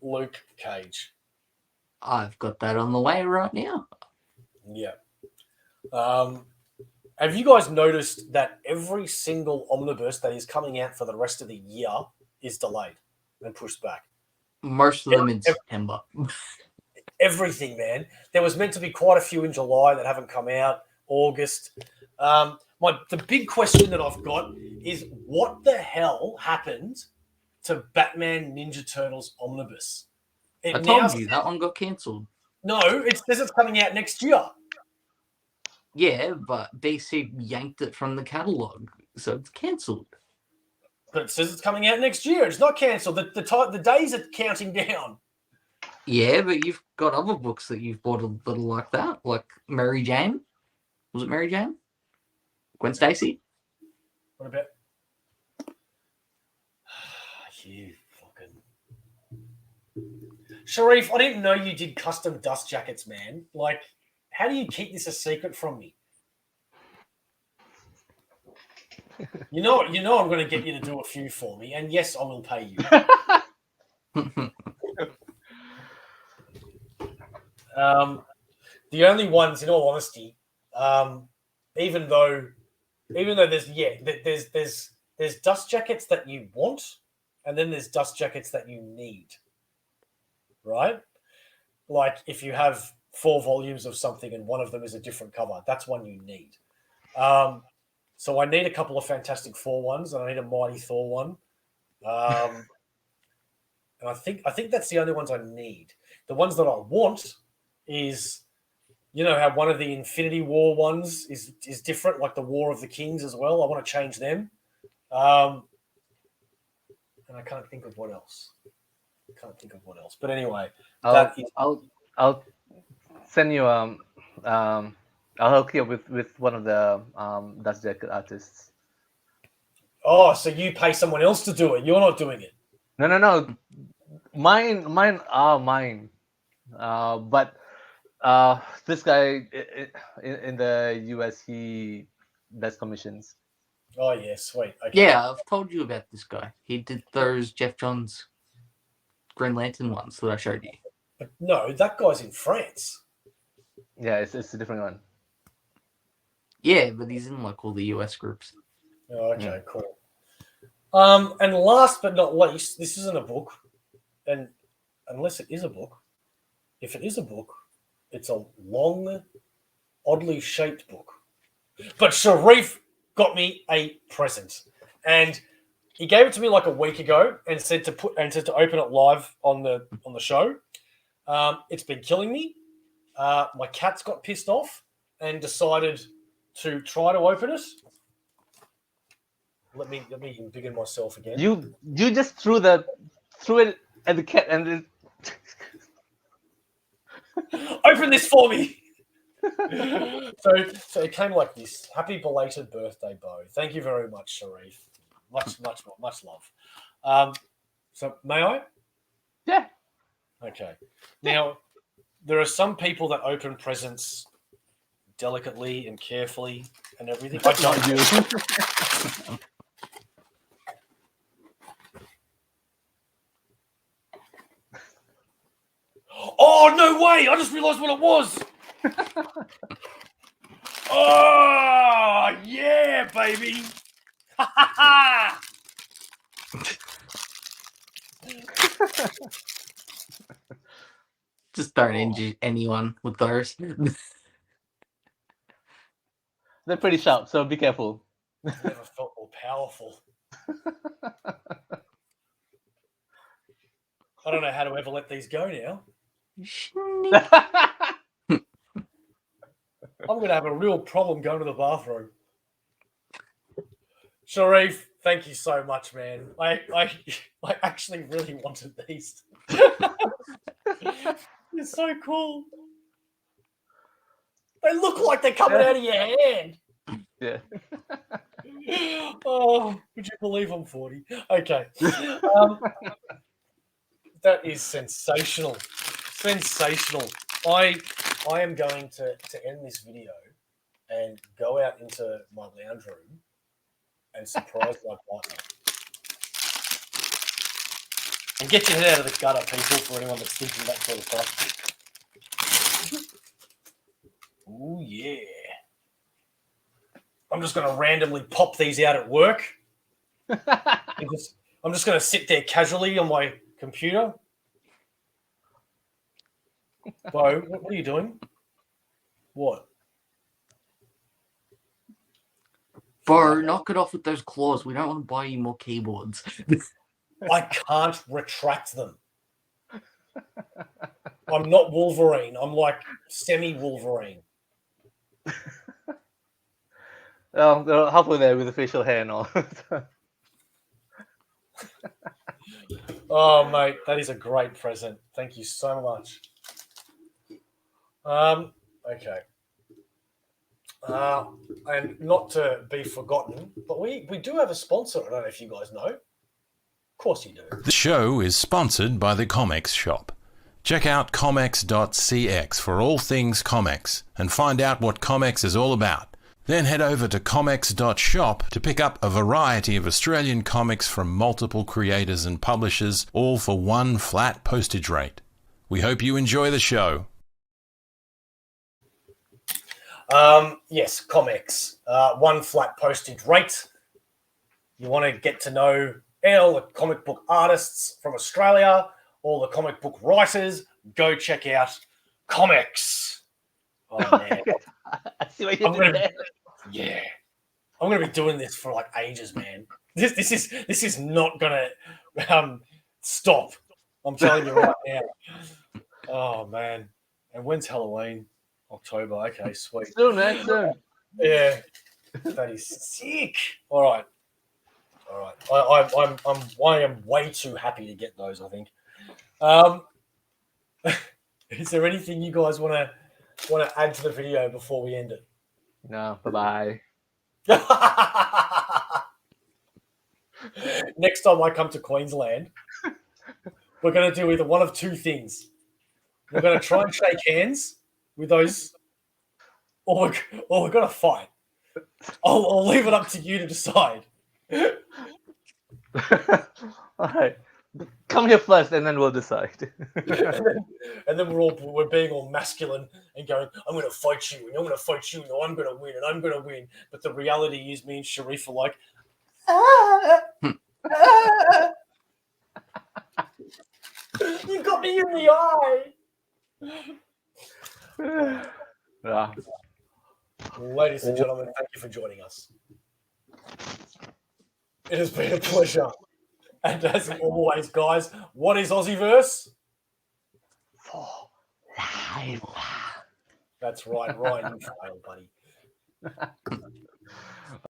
Luke Cage. I've got that on the way right now. Yeah. Have you guys noticed that every single omnibus that is coming out for the rest of the year is delayed and pushed back? Most of them in September. Everything, man. There was meant to be quite a few in July that haven't come out. August. The big question that I've got is what the hell happened to Batman Ninja Turtles omnibus? I told you that one got cancelled. No, it says it's coming out next year. Yeah, but DC yanked it from the catalogue, so it's cancelled. But it says it's coming out next year. It's not cancelled. The days are counting down. Yeah, but you've got other books that you've bought that are like that, like Mary Jane. Was it Mary Jane? Gwen Stacy? What about you fucking Sharif? I didn't know you did custom dust jackets, man. Like, how do you keep this a secret from me? You know I'm going to get you to do a few for me, and yes, I will pay you. The only ones, in all honesty, even though there's dust jackets that you want, and then there's dust jackets that you need, right? Like if you have 4 volumes of something and one of them is a different cover, that's one you need. So I need a couple of Fantastic Four ones, and I need a Mighty Thor one. And I think that's the only ones I need. The ones that I want is, you know how one of the Infinity War ones is different, like the War of the Kings as well. I want to change them. And I can't think of what else. But anyway, I'll send you I'll hook you up with one of the dust jacket artists. Oh, so you pay someone else to do it? You're not doing it? No. Mine are mine. But this guy in the US, he does commissions. Oh yeah, sweet. Okay. Yeah, I've told you about this guy. He did those Jeff Johns Green Lantern ones that I showed you. But no, that guy's in France. Yeah, it's a different one. Yeah, but he's in like all the US groups. Oh, okay, cool. And last but not least, this isn't a book, and unless it is a book, if it is a book, it's a long, oddly shaped book. But Sharif got me a present, and he gave it to me like a week ago, and said to open it live on the show. It's been killing me. My cats got pissed off and decided to try to open it. Let me embiggen myself again. You just threw it at the cat and open this for me. So it came like this. Happy belated birthday, Bo. Thank you very much, Sharif. Much love. So may I? Yeah. Okay. Now, there are some people that open presents delicately and carefully and everything. I don't Not you. Oh, no way! I just realized what it was. Oh, yeah, baby. Just don't injure anyone with those. They're pretty sharp, so be careful. Never felt more powerful. I don't know how to ever let these go now. I'm going to have a real problem going to the bathroom. Sharif, thank you so much, man. I actually really wanted these. They're so cool. They look like they're coming out of your hand. Yeah. Oh, would you believe I'm 40? Okay. That is sensational. Sensational. I am going to end this video and go out into my lounge room and surprise my partner. And get your head out of the gutter, people, for anyone that's thinking that sort of stuff. Oh, yeah. I'm just going to randomly pop these out at work. I'm just going to sit there casually on my computer. Bo, what are you doing? What? Bro, knock it off with those claws. We don't want to buy you more keyboards. I can't retract them. I'm not Wolverine. I'm like semi-Wolverine. Well, they're halfway there with the facial hair and all. Oh, mate, that is a great present. Thank you so much. Okay. And not to be forgotten, but we do have a sponsor. I don't know if you guys know. Of course you do. The show is sponsored by the Comx shop. Check out comx.cx for all things Comx and find out what Comx is all about. Then head over to comx.shop to pick up a variety of Australian comics from multiple creators and publishers, all for one flat postage rate. We hope you enjoy the show. Yes, Comx. One flat postage rate. You want to get to know all the comic book artists from Australia, all the comic book writers, go check out Comx. Oh, man. I see what you did there. Yeah. I'm going to be doing this for like ages, man. This is not going to stop. I'm telling you right now. Oh, man. And when's Halloween? October. Okay, sweet. Soon, man, soon. Yeah. That is sick. All right. I am way too happy to get those, I think. Is there anything you guys want to add to the video before we end it? No, bye-bye. Next time I come to Queensland, we're going to do either one of two things. We're going to try and shake hands with those, or we're going to fight. I'll leave it up to you to decide. All right. Come here first, and then we'll decide. and then we're being all masculine and going, I'm going to fight you, and I'm going to fight you, and I'm going to win, and I'm going to win. But the reality is me and Sharif are like, you got me in the eye. Yeah. Ladies and gentlemen, thank you for joining us. It has been a pleasure. And as always, guys, what is AussieVerse? For life. That's right, Ryan. You failed, buddy.